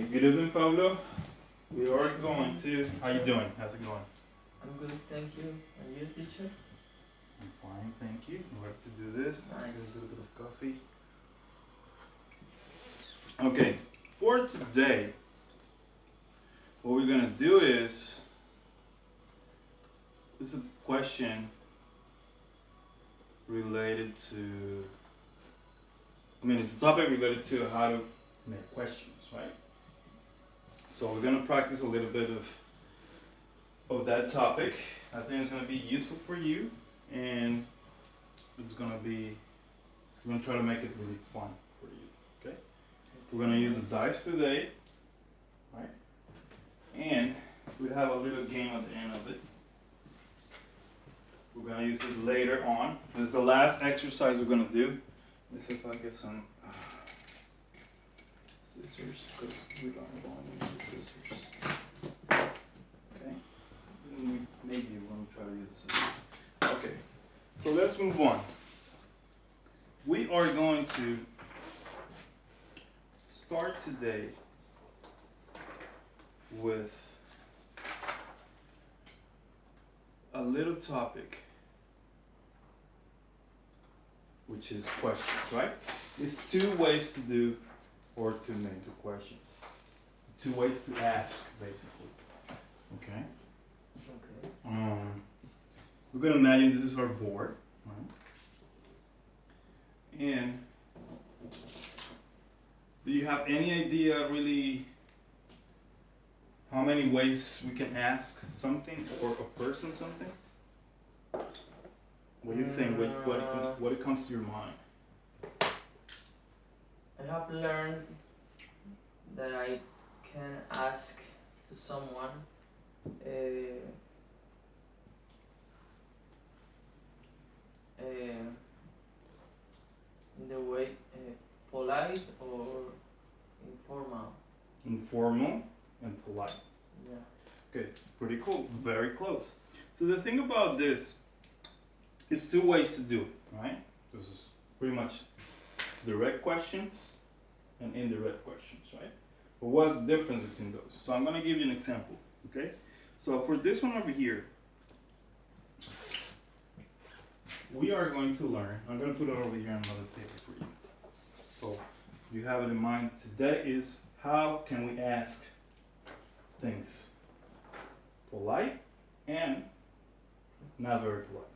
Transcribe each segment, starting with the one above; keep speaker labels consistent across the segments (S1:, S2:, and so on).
S1: Okay, good evening, Pablo. We are going to. How you doing? How's it going?
S2: I'm good, thank you. And you, teacher?
S1: I'm fine, thank you. I'm ready to do this.
S2: Nice.
S1: Get a little bit of coffee. Okay, for today, what we're gonna do is this is a question related to. I mean, it's a topic related to how to make questions, right? So we're gonna practice a little bit of that topic. I think it's gonna be useful for you, and it's gonna be. We're gonna try to make it really fun for you. Okay? We're gonna use the dice today, right? And we have a little game at the end of it. We're gonna use it later on. This is the last exercise we're gonna do. Let me see if I get some scissors because we don't want to use scissors. Okay? Maybe you want to try to use the scissors. Okay. So let's move on. We are going to start today with a little topic, which is questions, right? It's two ways to do or to make the questions. Two ways to ask, basically. Okay?
S2: Okay.
S1: We're going to imagine this is our board, right? And do you have any idea really how many ways we can ask something or a person something? What do you think? What comes to your mind?
S2: I have learned that I can ask to someone in the way polite or informal.
S1: Informal and polite.
S2: Yeah.
S1: Okay, pretty cool. Very close. So the thing about this is two ways to do it, right? This is pretty much direct questions and indirect questions, right? But what's the difference between those? So I'm gonna give you an example, okay? So for this one over here, we are going to learn. I'm gonna put it over here on another paper for you. So you have it in mind. Today is how can we ask things polite and not very polite,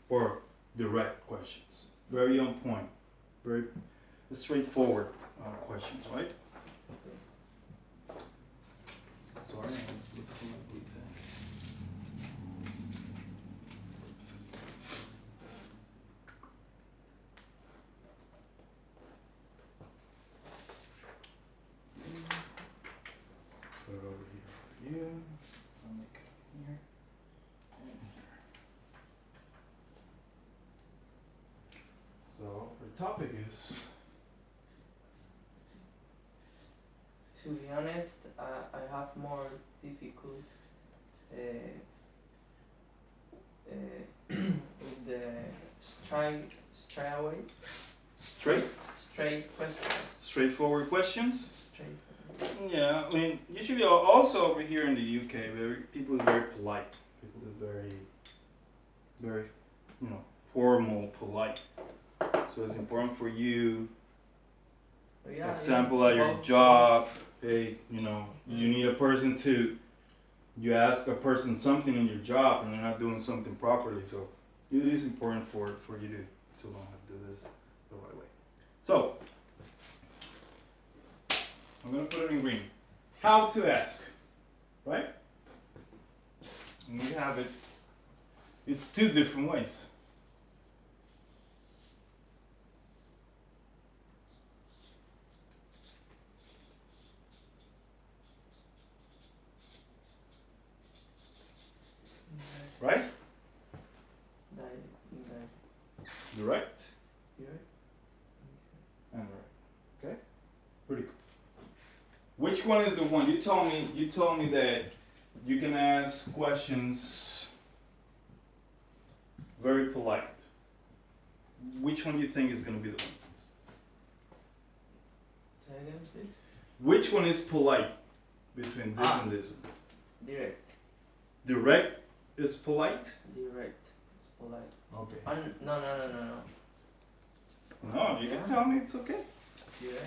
S1: or direct questions, very on point, very straightforward questions, right? Sorry, I was looking for my blue pen. Put it over here for you. I'll make it here and here. So the topic is
S2: To be honest, I have more difficult with the straight away
S1: straight,
S2: straight questions.
S1: straightforward questions.
S2: Straight.
S1: Yeah, I mean, usually also over here in the UK, people are very polite. People are very, formal, polite. So it's important for you.
S2: Yeah,
S1: Example
S2: yeah.
S1: at your job, hey, you need a person to, you ask a person something in your job and they're not doing something properly. So it is important for you to learn how to do this the right way. So I'm gonna put it in green. How to ask, right? And we have it. It's two different ways. Right? Direct and right. Okay? Pretty cool. Which one is the one? You told me that you can ask questions very polite. Which one do you think is gonna be the one?
S2: Say again, please.
S1: Which one is polite between this and this one?
S2: Direct.
S1: Direct is polite?
S2: Direct. It's polite.
S1: Okay.
S2: No.
S1: No, you can tell me, it's okay.
S2: Direct.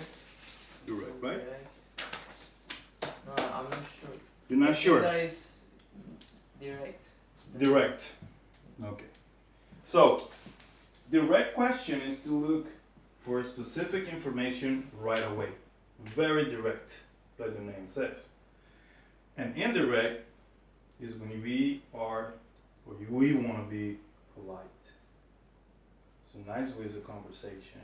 S1: Direct, right?
S2: Direct. No, I'm not sure.
S1: You're not sure?
S2: That is direct.
S1: Direct. Okay. So, direct question is to look for specific information right away. Very direct, like the name says. And indirect is when we are, or we want to be polite. So nice ways of conversation,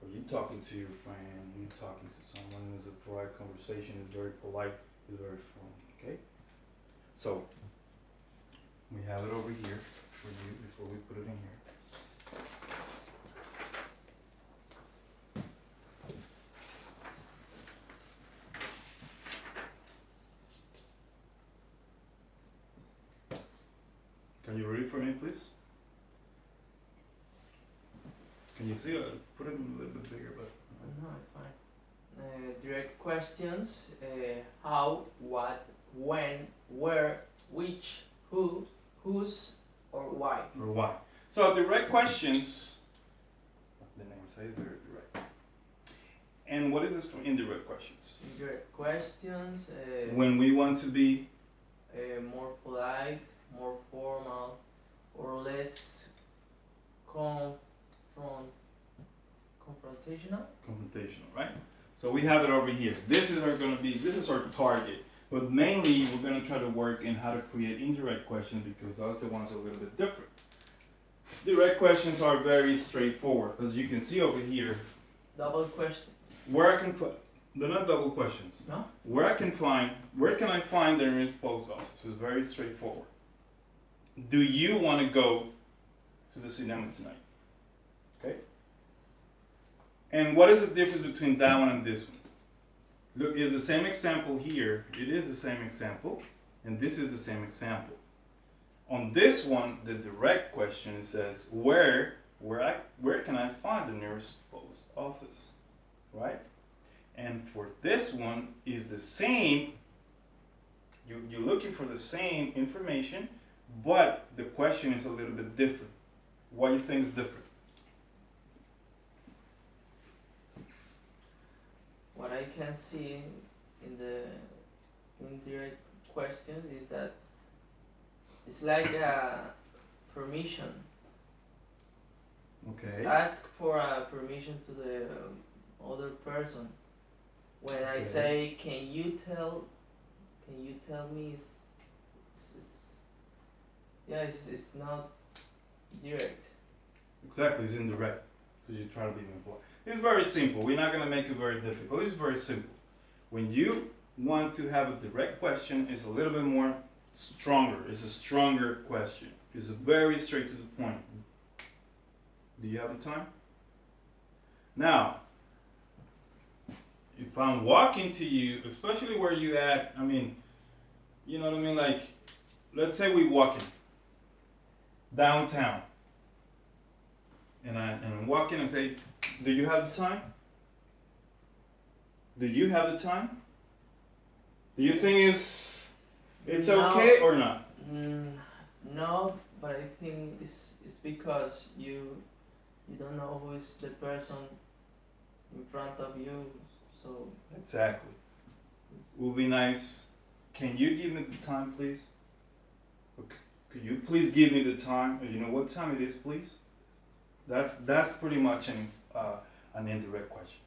S1: or you talking to your friend, you talking to someone, is a polite conversation, is very polite, is very friendly, okay? So, we have it over here for you before we put it in here. Can you read it for me, please? Can you see it? Put it a little bit bigger, but.
S2: No, it's fine. Direct questions. How, what, when, where, which, who, whose, or why.
S1: Or why. So direct questions, the name says very direct. And what is this for indirect questions?
S2: Indirect questions.
S1: When we want to be
S2: More polite, more formal, or less confrontational.
S1: confrontational, right? So we have it over here. This is our target. But mainly we're gonna try to work in how to create indirect questions because those are the ones that are a little bit different. Direct questions are very straightforward. As you can see over here,
S2: Double questions.
S1: where I can find, they're not double questions.
S2: No?
S1: Where can I find the nearest post office? Is very straightforward. Do you want to go to the cinema tonight? Okay. And what is the difference between that one and this one? Look, it's the same example here. It is the same example, and this is the same example. On this one, the direct question says, where can I find the nearest post office, right? And for this one is the same. You're looking for the same information, but the question is a little bit different. Why do you think it's different?
S2: What I can see in the indirect questions is that it's like a permission.
S1: Okay.
S2: Ask for a permission to the other person. When I
S1: Okay.
S2: say, can you tell me? It's not direct.
S1: Exactly, it's indirect. So you try to be more. It's very simple. We're not going to make it very difficult. It's very simple. When you want to have a direct question, it's a little bit more stronger. It's a stronger question. It's very straight to the point. Do you have the time? Now, if I'm walking to you, especially where you at, I mean, you know what I mean? Like, let's say we walking downtown. And I'm walking and say, do you have the time? Do you have the time? Do you think it's
S2: No.
S1: okay or not?
S2: No, but I think it's because you don't know who is the person in front of you, so
S1: Exactly. Would be nice. Can you give me the time, please? Okay. Could you please give me the time? Or you know what time it is, please? That's pretty much an indirect question.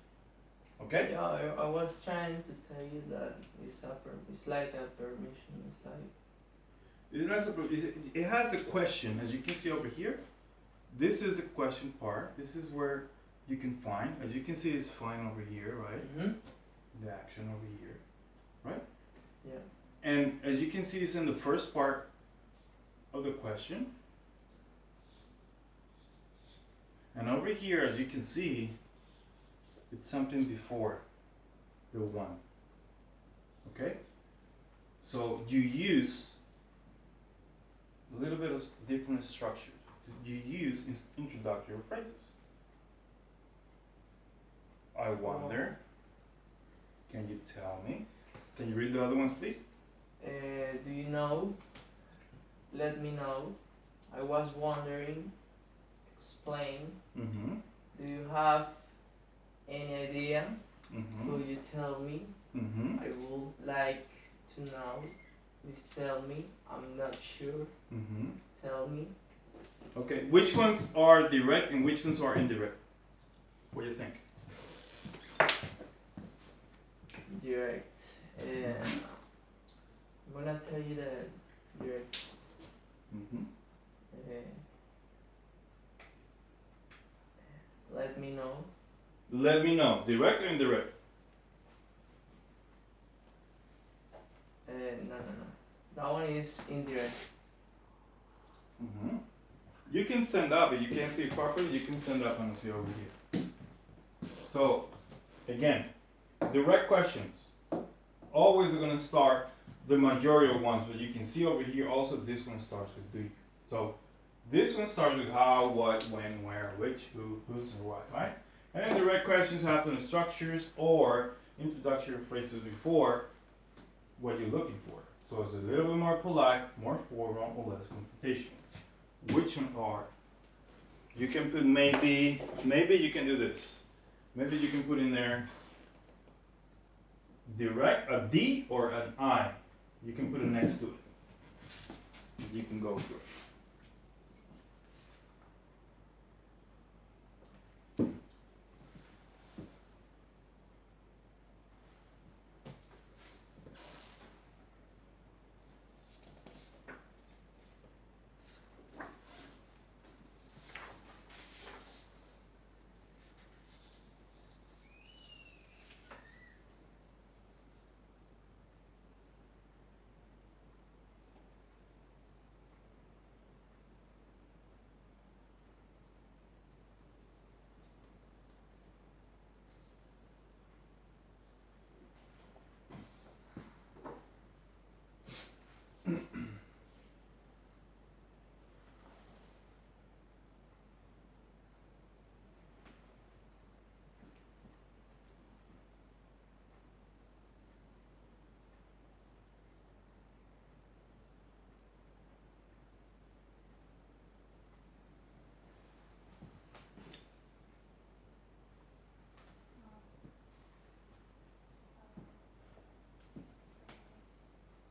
S1: Okay?
S2: yeah, I was trying to tell you that it's like a permission. It's like
S1: It's not supposed. It has the question, as you can see over here. This is the question part. This is where you can find. As you can see, it's flying over here, right? The action over here, right?
S2: Yeah.
S1: And as you can see, it's in the first part of the question. And over here, as you can see, it's something before the one. Okay? So you use a little bit of different structure. You use introductory phrases. I wonder. Can you tell me? Can you read the other ones, please?
S2: Do you know? Let me know. I was wondering. Explain.
S1: Mm-hmm.
S2: Do you have any idea?
S1: Mm-hmm.
S2: Could you tell me?
S1: Mm-hmm.
S2: I would like to know. Please tell me. I'm not sure.
S1: Mm-hmm.
S2: Tell me.
S1: Okay, which ones are direct and which ones are indirect? What do you think?
S2: Direct. I'm gonna tell you that direct.
S1: Mm-hmm.
S2: Uh, let me know.
S1: Let me know. Direct or indirect?
S2: No. That one is indirect.
S1: Mm-hmm. You can stand up, if you can't see it properly, you can stand up and see over here. So, again, direct questions. Always going to start the majority of ones, but you can see over here also this one starts with do. So, this one starts with how, what, when, where, which, who, whose, and what, right? And then direct questions have the structures or introductory phrases before what you're looking for. So it's a little bit more polite, more formal, or less confrontational. Which one are? You can put maybe you can do this. Maybe you can put in there direct, a D or an I. You can put it next to it. You can go through it.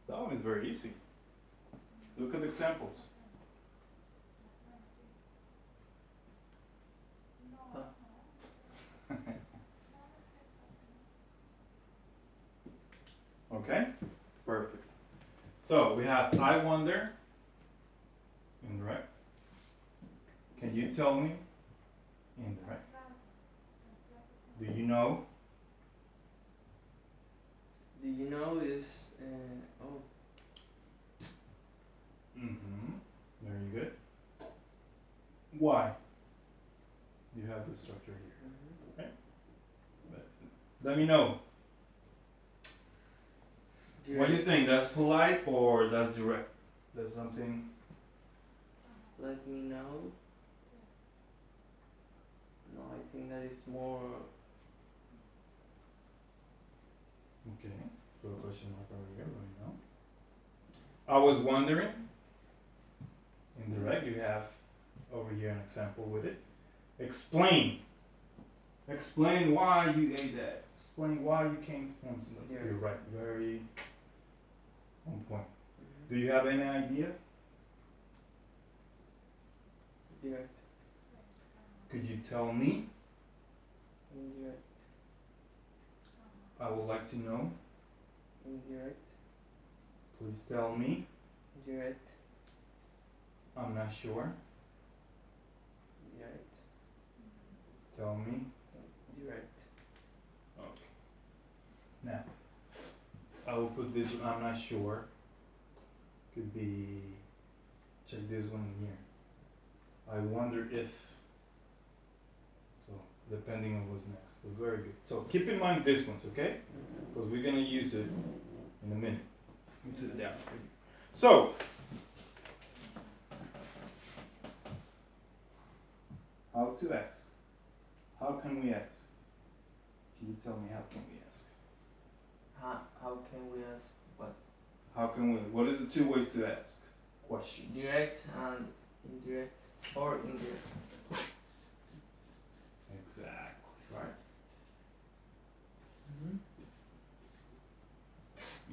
S1: That one is very easy. Look at the examples. Okay? Perfect. So we have I wonder, indirect. Can you tell me? Indirect. Do you know?
S2: Do you know is oh.
S1: Mm-hmm. Very good. Why? You have the structure here.
S2: Mm-hmm.
S1: Okay? Let me know.
S2: Direct.
S1: What do you think? That's polite or that's direct? That's something.
S2: Let me know. No, I think that is more.
S1: Okay. So a question mark over here. Let me know. I was wondering. Indirect. You have over here an example with it. Explain. Explain why you ate that. Explain why you came to home.
S2: Yeah.
S1: You're right. Very on point.
S2: Mm-hmm.
S1: Do you have any idea?
S2: Direct.
S1: Could you tell me?
S2: Indirect.
S1: I would like to know.
S2: Indirect.
S1: Please tell me.
S2: Direct.
S1: I'm not sure.
S2: Direct.
S1: Tell me.
S2: Direct.
S1: Okay. Now, I will put this. I'm not sure. Could be. Check this one here. I wonder if. So, depending on what's next. But very good. So, keep in mind this ones, okay? Because we're gonna use it in a minute. Let me sit it down for you. So, how to ask? How can we ask? Can you tell me how can we ask?
S2: how can we ask what?
S1: How can we? What is the two ways to ask questions?
S2: Direct and indirect, or indirect.
S1: Exactly. Right.
S2: Mm-hmm.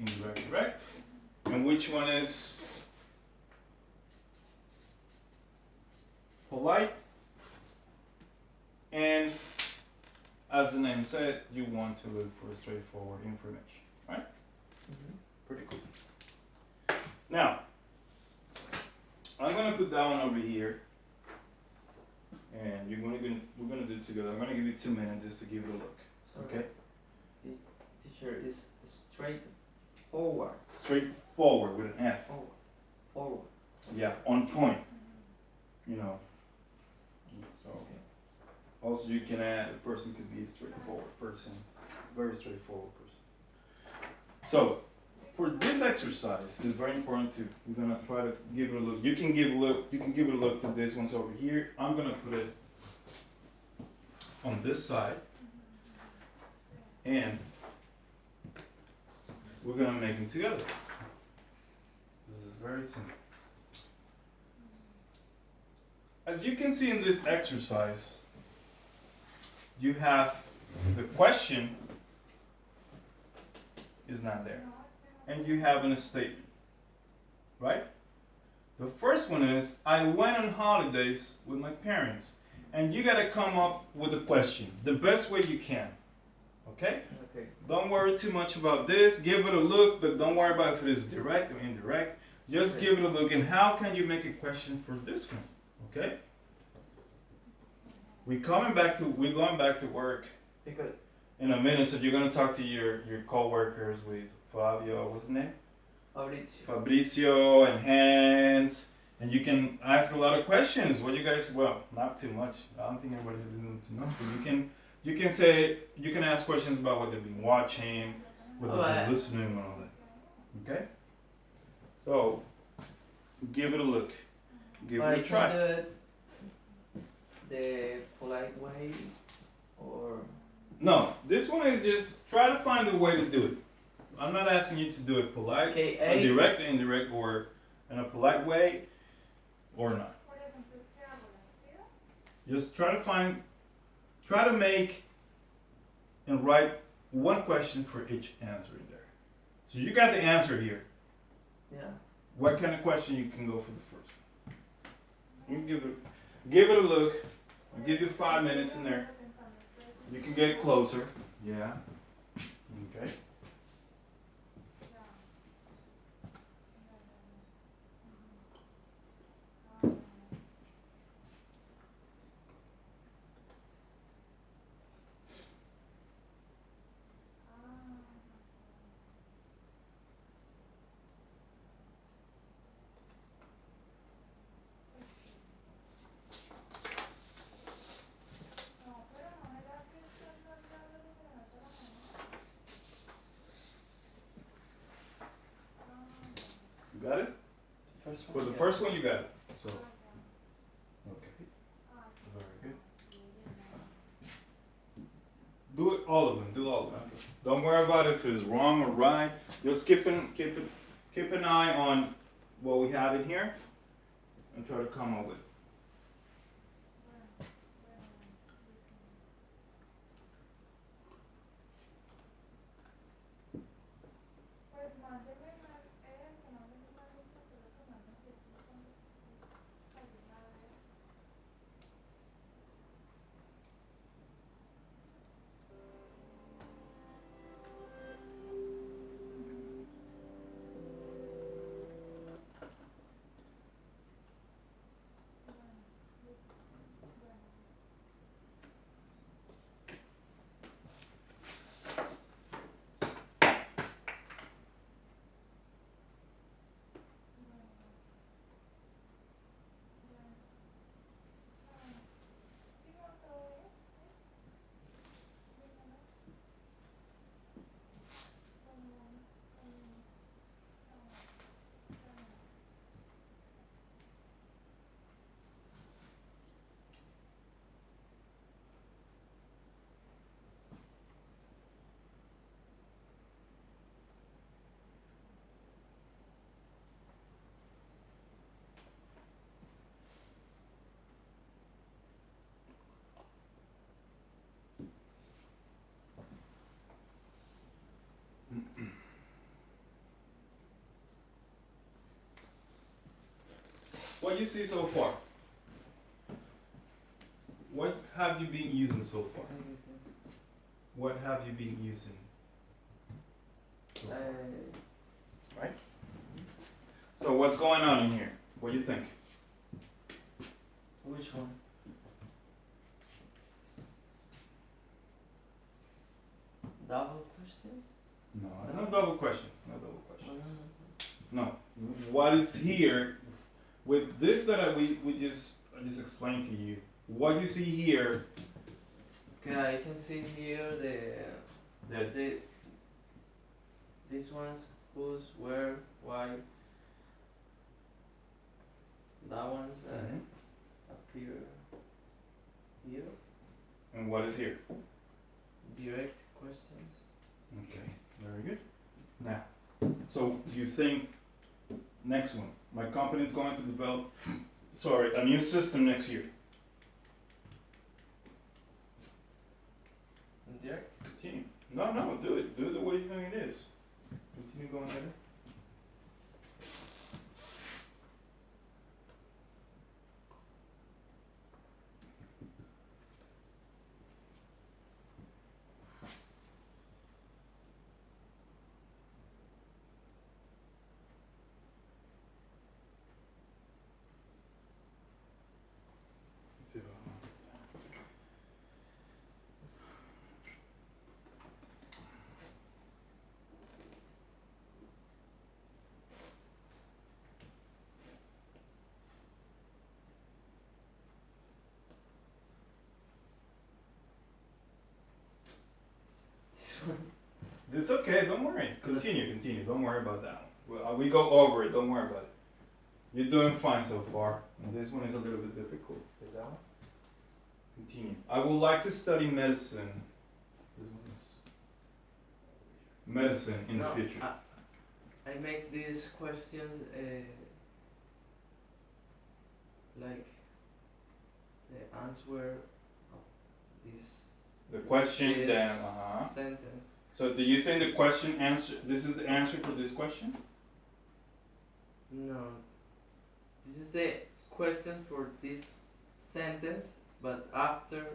S1: Indirect, direct. And which one is polite? And as the name said, you want to look for straightforward information, right?
S2: Mm-hmm.
S1: Pretty cool. Now, I'm gonna put that one over here, and we're gonna do it together. I'm gonna give you 2 minutes just to give it a look.
S2: Sorry.
S1: Okay?
S2: See, teacher is straight forward.
S1: Straightforward with an F.
S2: Forward.
S1: Yeah, on point. You know. So
S2: Okay.
S1: also you can add a person could be a straightforward person, very straightforward person. So for this exercise, it's very important to we're gonna try to give it a look. You can give it a look to this one's over here. I'm gonna put it on this side, and we're gonna make them together. This is very simple. As you can see in this exercise, you have the question is not there, and you have a statement, right? The first one is, I went on holidays with my parents, and you gotta come up with a question, the best way you can, okay?
S2: Okay.
S1: Don't worry too much about this, give it a look, but don't worry about if it is direct or indirect, just
S2: Okay.
S1: give it a look, and how can you make a question for this one, okay? We're going back to work
S2: Because
S1: in a minute, so you're gonna talk to your co-workers with Fabio, what's his name? Fabricio and Hans, and you can ask a lot of questions. What you guys, well, not too much. I don't think everybody's doing too much, but you can ask questions about what they've been watching, what they've been listening, and all that. Okay? So, give it a look. Give it a try.
S2: do it the polite way, or
S1: No, this one is just try to find a way to do it. I'm not asking you to do it polite,
S2: okay,
S1: or direct, indirect, or in a polite way, or not. Just try to make and write one question for each answer in there. So you got the answer here.
S2: Yeah.
S1: What kind of question you can go for the first one? You give it a look. I'll give you 5 minutes in there. You can get closer. Yeah. Okay. You got it?
S2: First
S1: For
S2: one.
S1: the
S2: Yeah.
S1: first one, you got it. So, okay. Very good. Do it, all of them. Do all of them. Don't worry about if it's wrong or right. Just keep an eye on what we have in here, and try to come up with it. What you see so far? What have you been using so far? What have you been using? So far? Right? So what's going on in here? What do you think?
S2: Which one? Double questions?
S1: No, no double questions. No double
S2: Oh,
S1: questions.
S2: no,
S1: No. What is here with this that I just explained to you? What you see here
S2: okay, I can see here
S1: that
S2: these ones, who's, where, why. That one's
S1: Mhm.
S2: appear here.
S1: and what is here?
S2: Direct questions.
S1: Okay, very good. Now, so you think next one, my company is going to develop, sorry, a new system next year.
S2: Indirect.
S1: Continue. No, no, do it. Do it the way you think it is. Continue going there. See if
S2: This one.
S1: It's okay, don't worry. Continue. Don't worry about that one. We go over it, don't worry about it. You're doing fine so far. And this one is a little bit difficult. Okay, that one? Continue. I would like to study medicine. This one's medicine in
S2: No,
S1: the future.
S2: I make these questions like the answer of this
S1: The question,
S2: this
S1: then,
S2: sentence.
S1: So do you think the question answer, this is the answer for this question?
S2: No. This is the question for this sentence, but after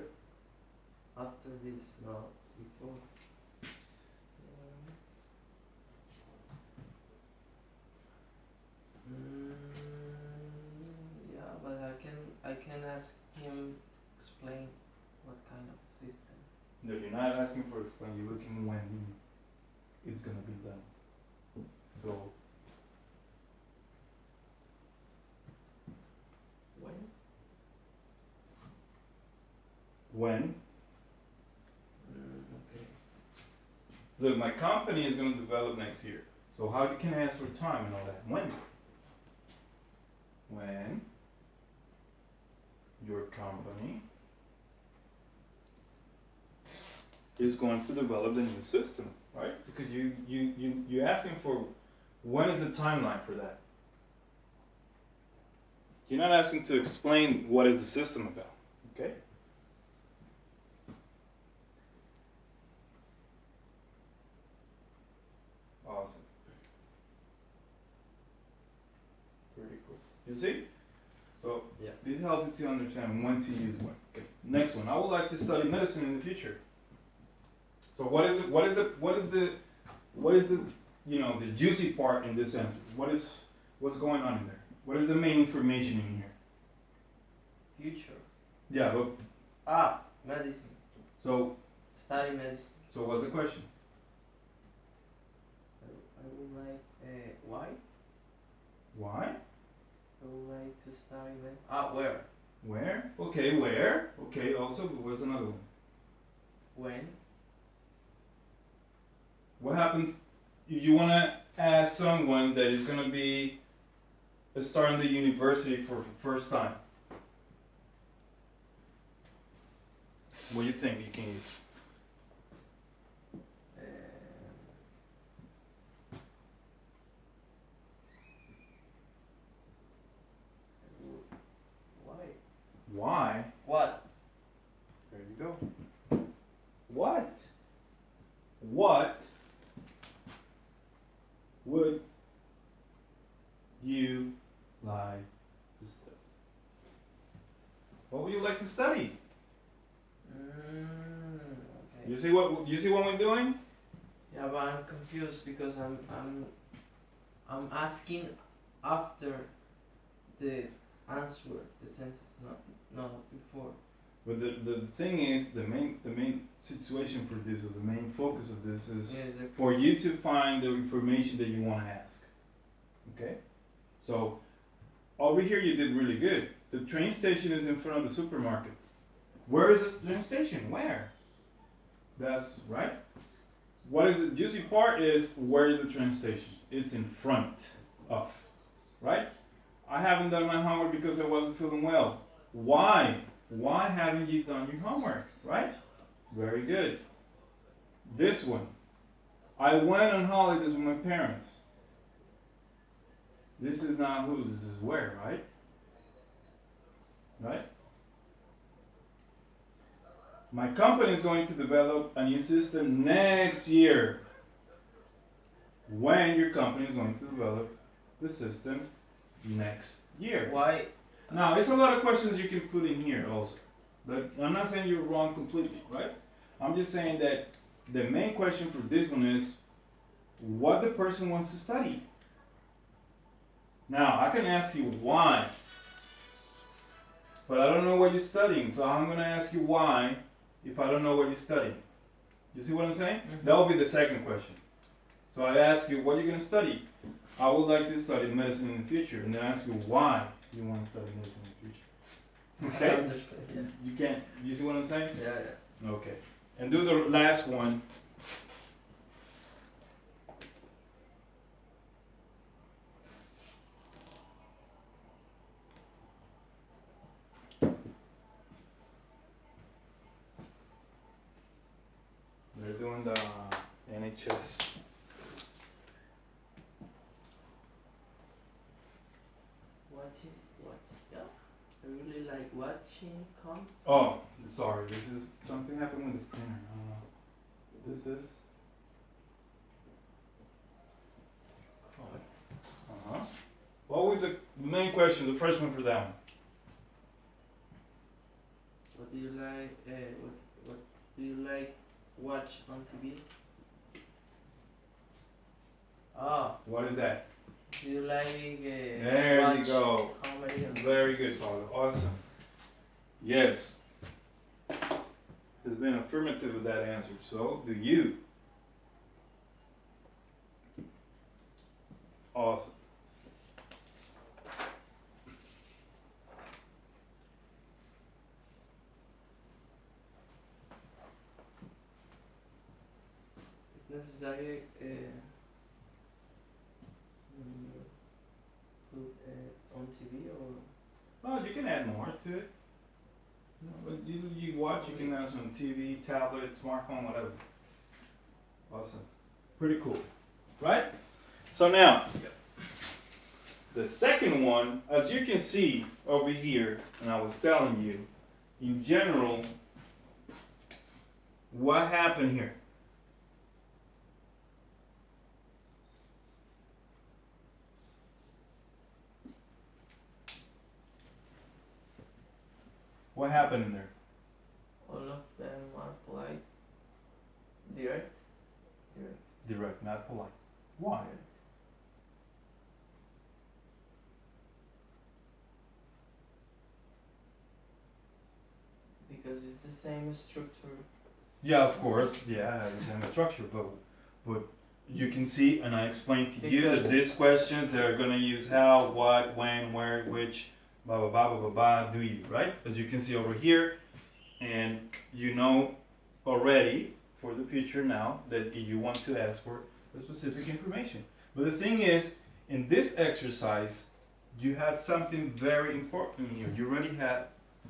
S2: this, not before. Yeah, but I can ask him explain what kind of system.
S1: No, you're not asking for explain, you're looking when it's gonna be done. So,
S2: When?
S1: when?
S2: Okay.
S1: Look, my company is gonna develop next year. So how can I ask for time and all that? When? When your company is going to develop the new system, right? Because you're asking for when is the timeline for that? You're not asking to explain what is the system about, okay? Awesome. Pretty cool. You see? So
S2: Yeah.
S1: this helps you to understand when to use when. Okay. Next one. I would like to study medicine in the future. So what is the you know the juicy part in this answer? What's going on in there? What is the main information in here?
S2: Future.
S1: Yeah, but
S2: Medicine.
S1: so
S2: Study medicine.
S1: what's the question?
S2: I would like why?
S1: Why?
S2: I would like to study where?
S1: Where? Okay, where? Okay, also, but what's another one?
S2: When?
S1: What happens if you want to ask someone that is going to be starting the university for the first time? What do you think you can use?
S2: Why?
S1: Why?
S2: What?
S1: There you go. What? What study.
S2: Okay.
S1: You see what we're doing?
S2: Yeah, but I'm confused because I'm asking after the answer, the sentence, not before.
S1: But the thing is, the main situation for this, or the main focus of this is
S2: Yeah, exactly.
S1: for you to find the information that you want to ask. Okay? So, over here you did really good. The train station is in front of the supermarket. Where is this train station? Where? That's right. What is the juicy part is, where is the train station? It's in front of, right? I haven't done my homework because I wasn't feeling well. Why? Why haven't you done your homework, right? Very good. This one. I went on holidays with my parents. This is not whose, this is where, right? Right? My company is going to develop a new system next year. When your company is going to develop the system next year.
S2: Why?
S1: Now, it's a lot of questions you can put in here also. But I'm not saying you're wrong completely, right? I'm just saying that the main question for this one is what the person wants to study. Now, I can ask you why, but I don't know what you're studying, so I'm going to ask you why if I don't know what you're studying. You see what I'm saying?
S2: Mhm.
S1: That will be the second question. So I ask you, what are you going to study? I would like to study medicine in the future, and then ask you why you want to study medicine in the future.
S2: I
S1: Okay?
S2: understand. Yeah.
S1: You can't, you see what I'm saying?
S2: Yeah.
S1: Okay. And do the last one. They're doing the NHS.
S2: Yeah. I really like watching
S1: Oh, sorry. This is something happened with the printer. I don't know. This is. What was the main question? The first one for that one.
S2: What do you like? What do you like watch on TV? Ah,
S1: What is that?
S2: do you like
S1: There
S2: watch
S1: you go.
S2: comedy?
S1: Very good, Paulo. Awesome. Yes. There's been affirmative with that answer. So, do you? Awesome.
S2: It's necessary put it on TV or?
S1: Well, you can add more to it. No, but you watch, you can add on TV, tablet, smartphone, whatever. Awesome. Pretty cool. Right? So now, the second one, as you can see over here, and I was telling you, in general, what happened here? What happened in there?
S2: All of them are polite. Direct.
S1: Direct, not polite. Why?
S2: Because it's the same structure.
S1: Yeah, of course. Yeah, it has the same structure, but you can see, and I explained to you that
S2: Because-
S1: these questions they're gonna use how, what, when, where, which, blah blah blah blah blah blah. Do you right? As you can see over here, and you know already for the future now that you want to ask for a specific information. But the thing is, in this exercise, you had something very important here. You already had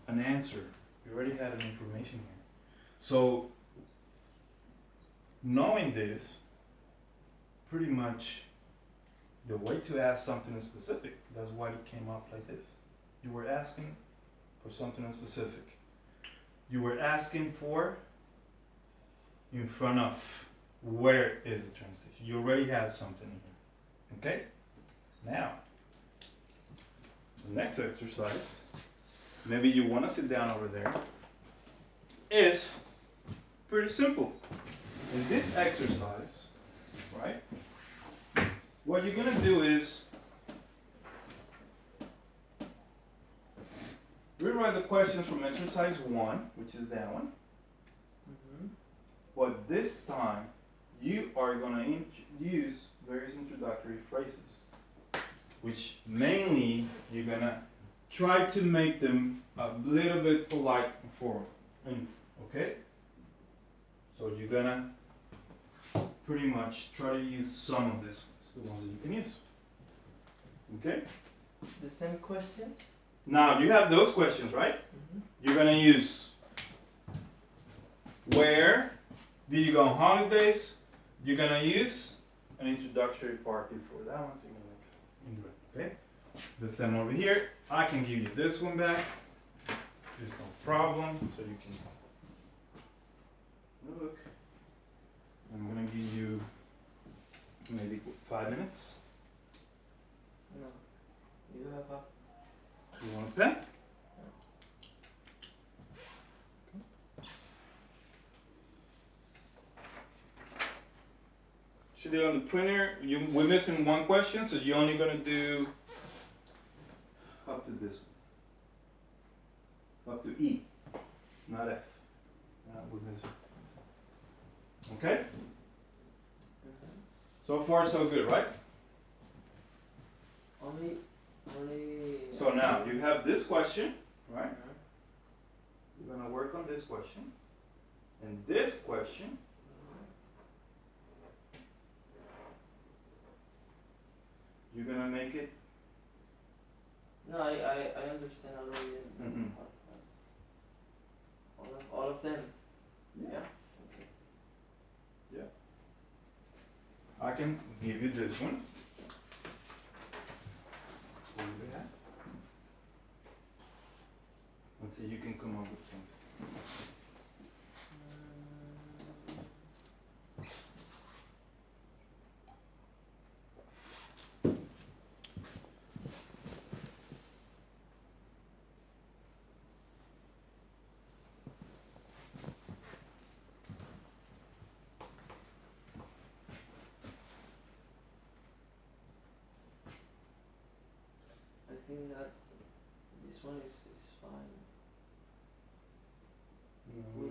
S1: an answer. You already had an information here. So knowing this, pretty much the way to ask something specific, that's why it came up like this. You were asking for something specific. You were asking for in front of. Where is the train station? You already have something here. Okay? Now, the next exercise maybe you want to sit down over there, is pretty simple. In this exercise, right, what you're going to do is rewrite the questions from exercise 1, which is that one.
S2: Mm-hmm.
S1: But this time, you are going to use various introductory phrases, which mainly you're going to try to make them a little bit polite and formal. Okay? So you're going to pretty much try to use some of these ones, the ones that you can use. Okay?
S2: The same questions?
S1: Now, you have those questions, right?
S2: Mm-hmm.
S1: You're going to use where did you go on holidays? You're going to use an introductory part before that one. So you're going to make it indirect, okay? The same over here. I can give you this one back. There's no problem. So you can look. I'm going to give you maybe 5 minutes.
S2: No. You have a.
S1: You want a pen? Should do it on the printer. We're missing one question, so you're only gonna do up to this one. Up to E, not F. We're missing. Okay?
S2: Mm-hmm.
S1: So far, so good, right?
S2: Only.
S1: So now you have this question, right?
S2: Mhm.
S1: You're gonna work on this question. And this question. You're gonna make it.
S2: No, I understand already.
S1: Mm-hmm.
S2: All of them.
S1: Yeah. Yeah. I can give you this one. So you have. Let's see, you can come up with something.
S2: I think that this one is fine.
S1: You know,
S2: We